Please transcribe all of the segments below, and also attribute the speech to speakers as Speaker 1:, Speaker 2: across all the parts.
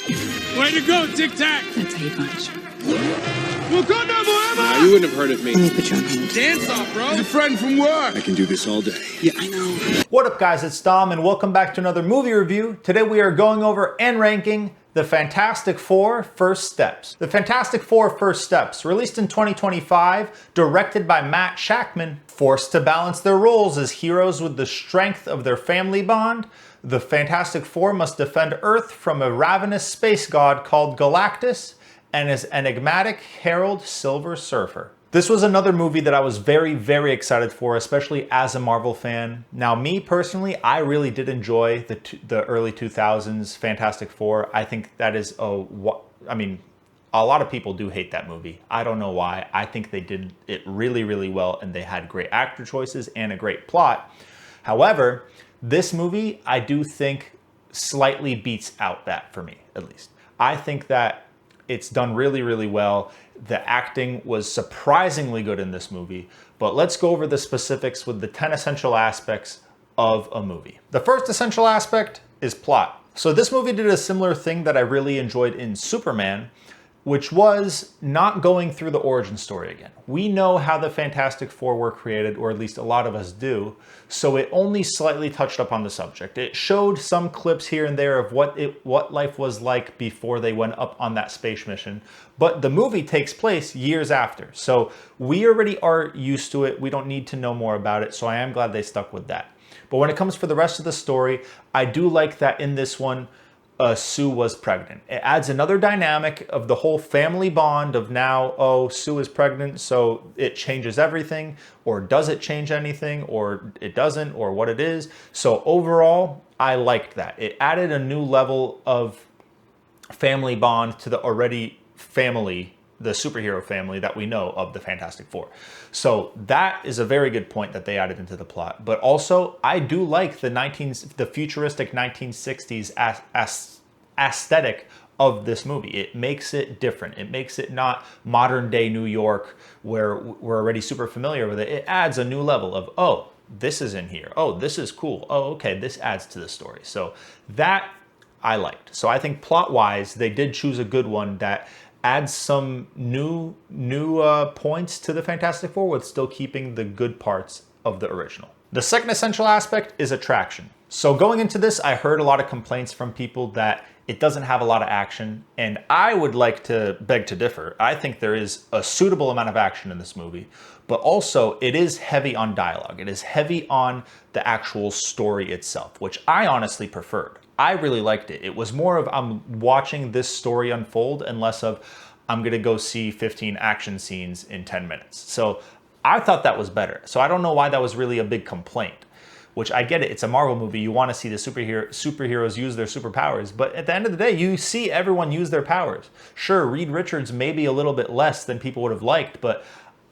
Speaker 1: Way to go, Tic Tac!
Speaker 2: That's how you punch.
Speaker 1: Wakanda forever!
Speaker 3: Nah, you wouldn't have heard of me.
Speaker 2: Let me put you on hold.
Speaker 1: Dance off, bro! He's a friend from work!
Speaker 3: I can do this all day.
Speaker 2: Yeah, I know.
Speaker 4: What up, guys? It's Dom, and welcome back to another movie review. Today we are going over and ranking The Fantastic Four First Steps. The Fantastic Four First Steps, released in 2025, directed by Matt Shakman. Forced to balance their roles as heroes with the strength of their family bond, the Fantastic Four must defend Earth from a ravenous space god called Galactus and his enigmatic Herald Silver Surfer. This was another movie that I was very, very excited for, especially as a Marvel fan. Now, me personally, I really did enjoy the early 2000s Fantastic Four. I think that is a lot of people do hate that movie. I don't know why. I think they did it really, really well, and they had great actor choices and a great plot. However, this movie, I do think, slightly beats out that for me, at least. I think that it's done really, really well. The acting was surprisingly good in this movie, but let's go over the specifics with the 10 essential aspects of a movie. The first essential aspect is plot. So this movie did a similar thing that I really enjoyed in Superman, which was not going through the origin story again. We know how the Fantastic Four were created, or at least a lot of us do, so it only slightly touched up on the subject. It showed some clips here and there of what life was like before they went up on that space mission, but the movie takes place years after, so we already are used to it. We don't need to know more about it, so I am glad they stuck with that. But when it comes for the rest of the story, I do like that in this one, Sue was pregnant. It adds another dynamic of the whole family bond of now, oh, Sue is pregnant, so it changes everything, or does it change anything, or it doesn't, or what it is. So overall, I liked that. It added a new level of family bond to the already family, the superhero family that we know of the Fantastic Four. So that is a very good point that they added into the plot. But also, I do like the futuristic 1960s aesthetic of this movie. It makes it different. It makes it not modern day New York where we're already super familiar with it. It adds a new level of, oh, this is in here. Oh, this is cool. Oh, okay, this adds to the story. So that I liked. So I think plot-wise, they did choose a good one that adds some new points to the Fantastic Four with still keeping the good parts of the original. The second essential aspect is attraction. So going into this, I heard a lot of complaints from people that it doesn't have a lot of action, and I would like to beg to differ. I think there is a suitable amount of action in this movie, but also it is heavy on dialogue. It is heavy on the actual story itself, which I honestly preferred. I really liked it. It was more of I'm watching this story unfold and less of I'm gonna go see 15 action scenes in 10 minutes. So I thought that was better. So I don't know why that was really a big complaint, which I get it. It's a Marvel movie. You want to see the superheroes use their superpowers. But at the end of the day, you see everyone use their powers. Sure, Reed Richards maybe a little bit less than people would have liked, but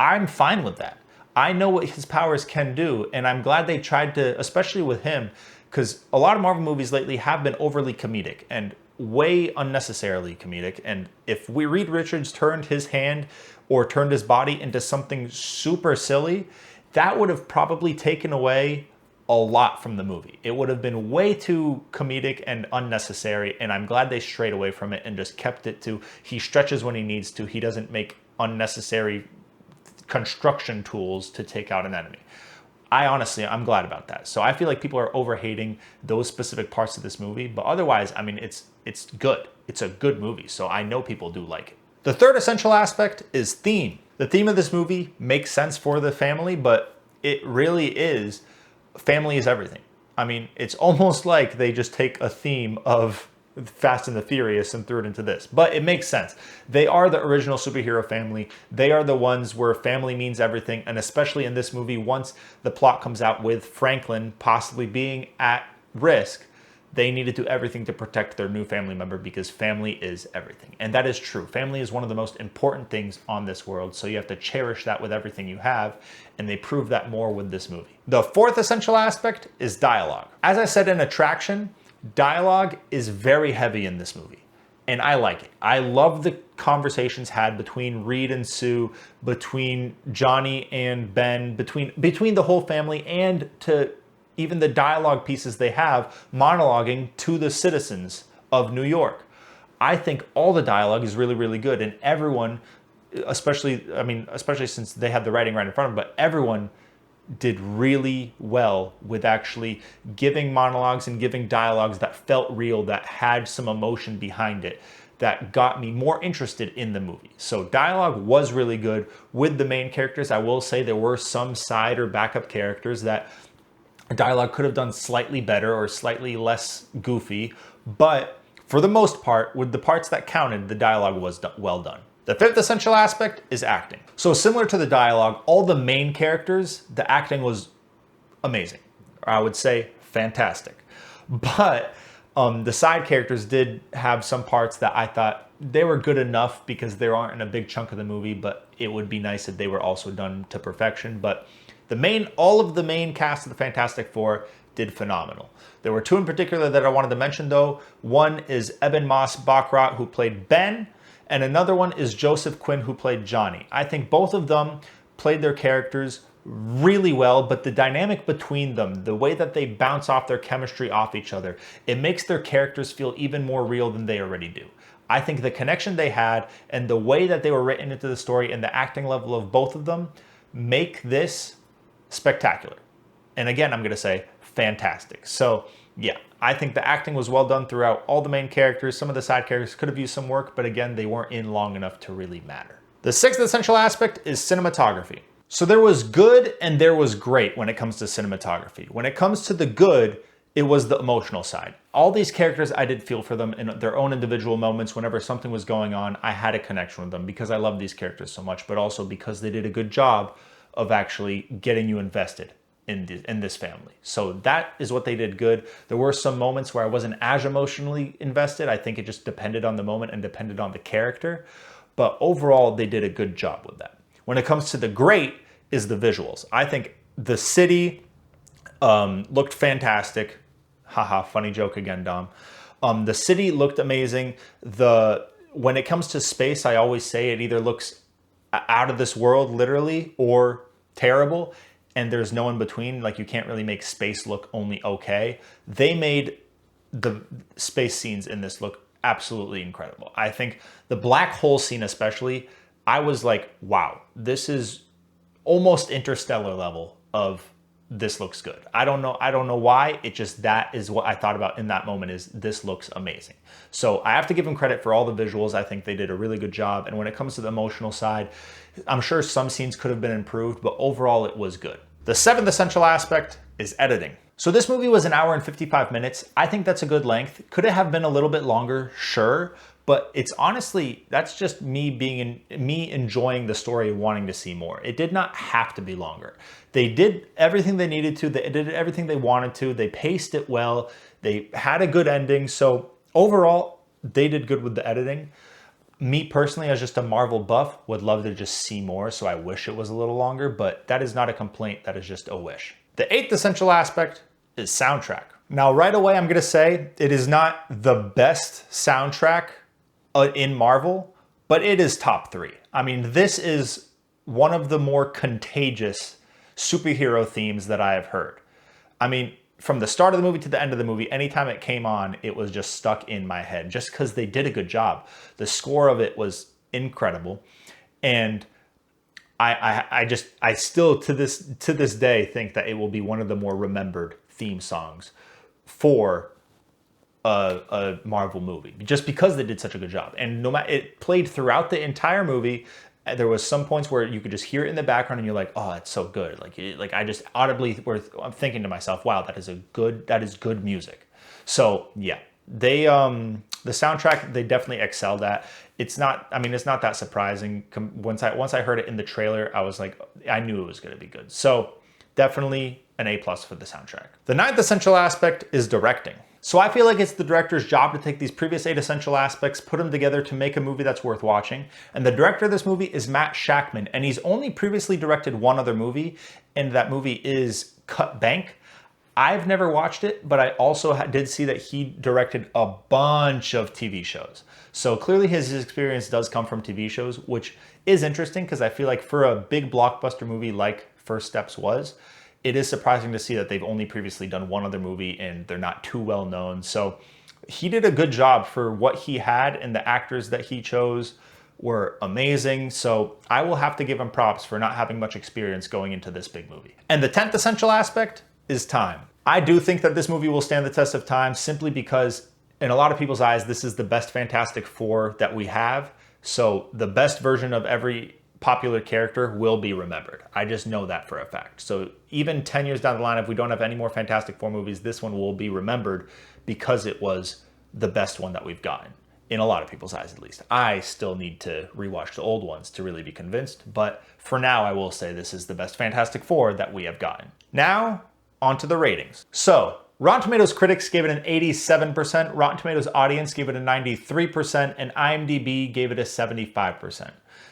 Speaker 4: I'm fine with that. I know what his powers can do, and I'm glad they tried to, especially with him, because a lot of Marvel movies lately have been overly comedic and way unnecessarily comedic. And if Reed Richards turned his hand or turned his body into something super silly, that would have probably taken away a lot from the movie. It would have been way too comedic and unnecessary, and I'm glad they strayed away from it and just kept it to he stretches when he needs to. He doesn't make unnecessary construction tools to take out an enemy. I'm glad about that. So I feel like people are overhating those specific parts of this movie, but otherwise, I mean, it's good. It's a good movie, so I know people do like it. The third essential aspect is theme. The theme of this movie makes sense for the family, but it really is family is everything. I mean, it's almost like they just take a theme of Fast and the Furious and threw it into this, but it makes sense. They are the original superhero family. They are the ones where family means everything, and especially in this movie, once the plot comes out with Franklin possibly being at risk, they need to do everything to protect their new family member because family is everything. And that is true. Family is one of the most important things on this world, so you have to cherish that with everything you have, and they prove that more with this movie. The fourth essential aspect is dialogue. As I said in Attraction, dialogue is very heavy in this movie, and I like it. I love the conversations had between Reed and Sue, between Johnny and Ben, between the whole family, and to even the dialogue pieces they have monologuing to the citizens of New York. I think all the dialogue is really, really good, and everyone, especially since they had the writing right in front of them, but everyone did really well with actually giving monologues and giving dialogues that felt real, that had some emotion behind it, that got me more interested in the movie. So dialogue was really good with the main characters. I will say there were some side or backup characters that dialogue could have done slightly better or slightly less goofy, but for the most part, with the parts that counted, the dialogue was well done. The fifth essential aspect is acting. So similar to the dialogue, all the main characters, the acting was amazing. I would say fantastic. But the side characters did have some parts that I thought they were good enough because they aren't in a big chunk of the movie, but it would be nice if they were also done to perfection. But all of the main cast of the Fantastic Four did phenomenal. There were two in particular that I wanted to mention though. One is Eben Moss Baccarat, who played Ben, and another one is Joseph Quinn, who played Johnny. I think both of them played their characters really well, but the dynamic between them, the way that they bounce off their chemistry off each other, it makes their characters feel even more real than they already do. I think the connection they had and the way that they were written into the story and the acting level of both of them make this spectacular. And again, I'm going to say fantastic. So yeah, I think the acting was well done throughout all the main characters. Some of the side characters could have used some work, but again, they weren't in long enough to really matter. The sixth essential aspect is cinematography. So there was good and there was great when it comes to cinematography. When it comes to the good, it was the emotional side. All these characters, I did feel for them in their own individual moments. Whenever something was going on, I had a connection with them because I love these characters so much, but also because they did a good job of actually getting you invested in this family. So that is what they did good. There were some moments where I wasn't as emotionally invested. I think it just depended on the moment and depended on the character. But overall, they did a good job with that. When it comes to the great is the visuals. I think the city looked fantastic. Haha, funny joke again, Dom. The city looked amazing. When it comes to space, I always say it either looks out of this world, literally, or terrible. And there's no in between. Like, you can't really make space look only okay. They made the space scenes in this look absolutely incredible. I think the black hole scene especially, I was like, wow, this is almost Interstellar level of this looks good. I don't know why. It just, that is what I thought about in that moment, is this looks amazing. So I have to give them credit for all the visuals. I think they did a really good job. And when it comes to the emotional side, I'm sure some scenes could have been improved, but overall it was good. The seventh essential aspect is editing. So this movie was 1 hour and 55 minutes. I think that's a good length. Could it have been a little bit longer? Sure. But it's honestly, that's just me enjoying the story and wanting to see more. It did not have to be longer. They did everything they needed to. They did everything they wanted to. They paced it well. They had a good ending. So overall, they did good with the editing. Me personally, as just a Marvel buff, would love to just see more, so I wish it was a little longer, but that is not a complaint, that is just a wish. The eighth essential aspect is soundtrack. Now, right away, I'm gonna say it is not the best soundtrack in Marvel, but it is top 3. I mean, this is one of the more contagious superhero themes that I have heard. I mean, from the start of the movie to the end of the movie, anytime it came on, it was just stuck in my head just because they did a good job. The score of it was incredible. And I still to this day think that it will be one of the more remembered theme songs for a Marvel movie, just because they did such a good job. And no matter, it played throughout the entire movie. There was some points where you could just hear it in the background and you're like, oh, it's so good. Like I just audibly I'm thinking to myself, wow, that is good music. So yeah, they, the soundtrack, they definitely excelled at. It's not that surprising. Once I heard it in the trailer, I was like, I knew it was going to be good. So definitely an A+ for the soundtrack. The ninth essential aspect is directing. So I feel like it's the director's job to take these previous 8 essential aspects, put them together to make a movie that's worth watching. And the director of this movie is Matt Shakman, and he's only previously directed one other movie, and that movie is Cut Bank. I've never watched it, but I also did see that he directed a bunch of TV shows. So clearly his experience does come from TV shows, which is interesting because I feel like for a big blockbuster movie like First Steps was, it is surprising to see that they've only previously done one other movie and they're not too well known. So he did a good job for what he had, and the actors that he chose were amazing. So I will have to give him props for not having much experience going into this big movie. And the 10th essential aspect is time. I do think that this movie will stand the test of time simply because in a lot of people's eyes, this is the best Fantastic Four that we have. So the best version of every popular character will be remembered. I just know that for a fact. So even 10 years down the line, if we don't have any more Fantastic Four movies, this one will be remembered because it was the best one that we've gotten. In a lot of people's eyes, at least. I still need to rewatch the old ones to really be convinced, but for now, I will say this is the best Fantastic Four that we have gotten. Now, on to the ratings. So, Rotten Tomatoes critics gave it an 87%, Rotten Tomatoes audience gave it a 93%, and IMDb gave it a 75%.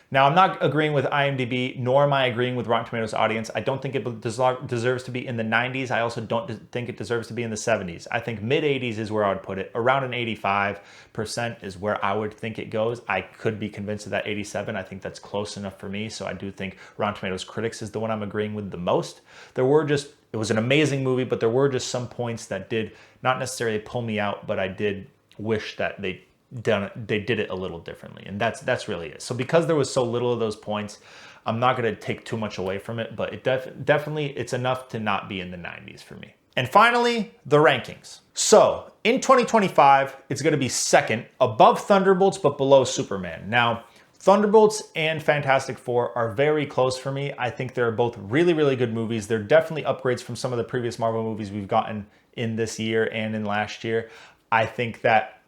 Speaker 4: Now, I'm not agreeing with IMDb, nor am I agreeing with Rotten Tomatoes audience. I don't think it deserves to be in the 90s. I also don't think it deserves to be in the 70s. I think mid-80s is where I would put it. Around an 85% is where I would think it goes. I could be convinced of that 87. I think that's close enough for me. So I do think Rotten Tomatoes critics is the one I'm agreeing with the most. It was an amazing movie, but there were just some points that did not necessarily pull me out, but I did wish that they did it a little differently, and that's really it. So because there was so little of those points, I'm not going to take too much away from it, but it definitely it's enough to not be in the 90s for me. And finally, the rankings. So in 2025, it's going to be second, above Thunderbolts, but below Superman. Now, Thunderbolts and Fantastic Four are very close for me. I think they're both really, really good movies. They're definitely upgrades from some of the previous Marvel movies we've gotten in this year and in last year. I think that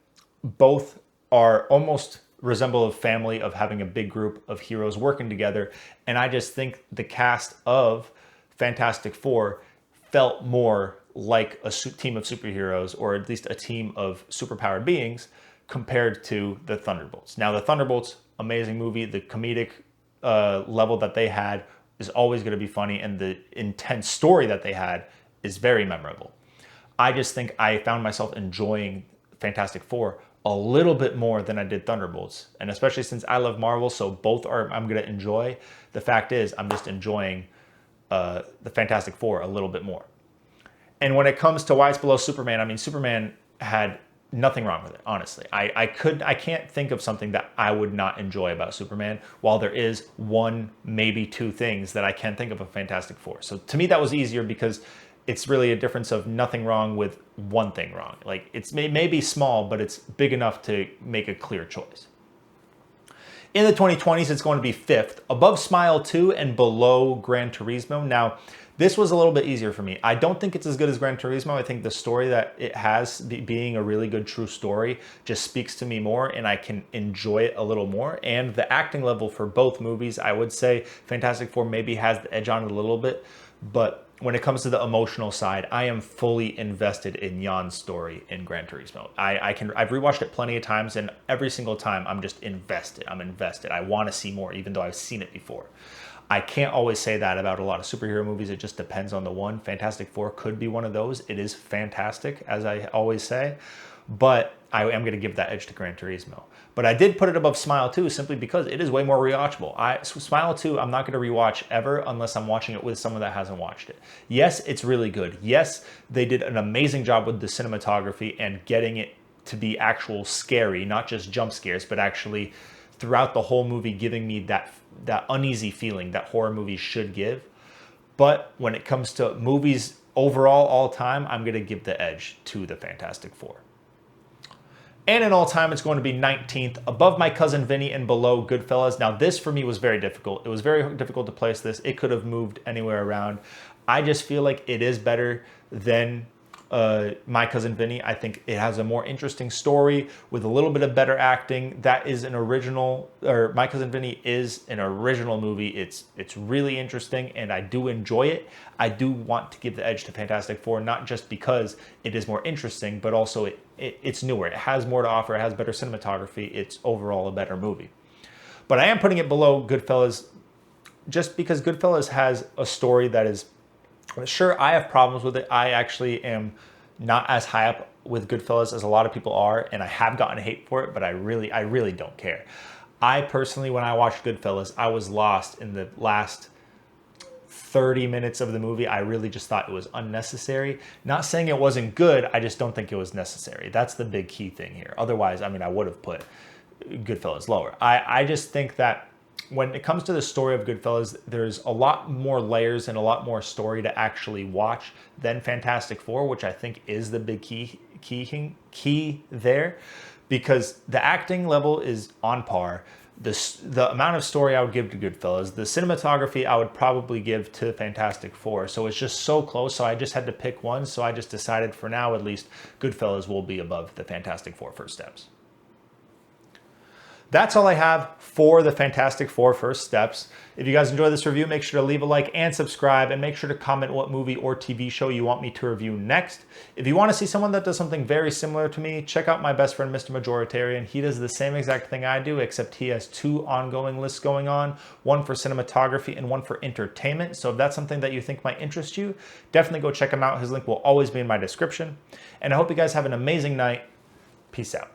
Speaker 4: both are almost resemble a family of having a big group of heroes working together. And I just think the cast of Fantastic Four felt more like a team of superheroes, or at least a team of superpowered beings, compared to the Thunderbolts. Now, the Thunderbolts, amazing movie. The comedic level that they had is always going to be funny, and the intense story that they had is very memorable. I just think I found myself enjoying Fantastic Four a little bit more than I did Thunderbolts. And especially since I love Marvel, so both I'm going to enjoy. The fact is, I'm just enjoying the Fantastic Four a little bit more. And when it comes to why it's below Superman, I mean, Superman had nothing wrong with it, honestly. I can't think of something that I would not enjoy about Superman, while there is one, maybe two things that I can think of Fantastic Four. So to me, that was easier because it's really a difference of nothing wrong with one thing wrong. Like, it may be small, but it's big enough to make a clear choice. In the 2020s, it's going to be fifth, above Smile 2 and below Gran Turismo. Now, this was a little bit easier for me. I don't think it's as good as Gran Turismo. I think the story that it has, being a really good true story, just speaks to me more, and I can enjoy it a little more. And the acting level for both movies, I would say Fantastic Four maybe has the edge on it a little bit, but when it comes to the emotional side, I am fully invested in Jan's story in Gran Turismo. I've rewatched it plenty of times, and every single time I'm just invested. I'm invested. I want to see more, even though I've seen it before. I can't always say that about a lot of superhero movies. It just depends on the one. Fantastic Four could be one of those. It is fantastic, as I always say, but I am going to give that edge to Gran Turismo. But I did put it above Smile 2 simply because it is way more rewatchable. Smile 2, I'm not going to rewatch ever unless I'm watching it with someone that hasn't watched it. Yes, it's really good. Yes, they did an amazing job with the cinematography and getting it to be actual scary, not just jump scares, but actually throughout the whole movie giving me that uneasy feeling that horror movies should give. But when it comes to movies overall, all time, I'm going to give the edge to the Fantastic Four. And in all time, it's going to be 19th, above My Cousin Vinny and below Goodfellas. Now, this for me was very difficult. It was very difficult to place this. It could have moved anywhere around. I just feel like it is better than My Cousin Vinny. I think it has a more interesting story with a little bit of better acting. That is an original, or My Cousin Vinny is an original movie. It's really interesting, and I do enjoy it. I do want to give the edge to Fantastic Four, not just because it is more interesting, but also it's newer. It has more to offer. It has better cinematography. It's overall a better movie. But I am putting it below Goodfellas just because Goodfellas has a story that is, sure, I have problems with it. I actually am not as high up with Goodfellas as a lot of people are, and I have gotten hate for it, but I really don't care. I personally, when I watched Goodfellas, I was lost in the last 30 minutes of the movie, I really just thought it was unnecessary. Not saying it wasn't good, I just don't think it was necessary. That's the big key thing here. Otherwise, I mean, I would have put Goodfellas lower. I just think that when it comes to the story of Goodfellas, there's a lot more layers and a lot more story to actually watch than Fantastic Four, which I think is the big key there, because the acting level is on par. The amount of story I would give to Goodfellas, the cinematography I would probably give to Fantastic Four. So it's just so close. So I just had to pick one. So I just decided for now, at least, Goodfellas will be above the Fantastic Four First Steps. That's all I have for the Fantastic Four First Steps. If you guys enjoyed this review, make sure to leave a like and subscribe, and make sure to comment what movie or TV show you want me to review next. If you want to see someone that does something very similar to me, check out my best friend, Mr. Majoritarian. He does the same exact thing I do, except he has 2 ongoing lists going on, one for cinematography and one for entertainment. So if that's something that you think might interest you, definitely go check him out. His link will always be in my description. And I hope you guys have an amazing night. Peace out.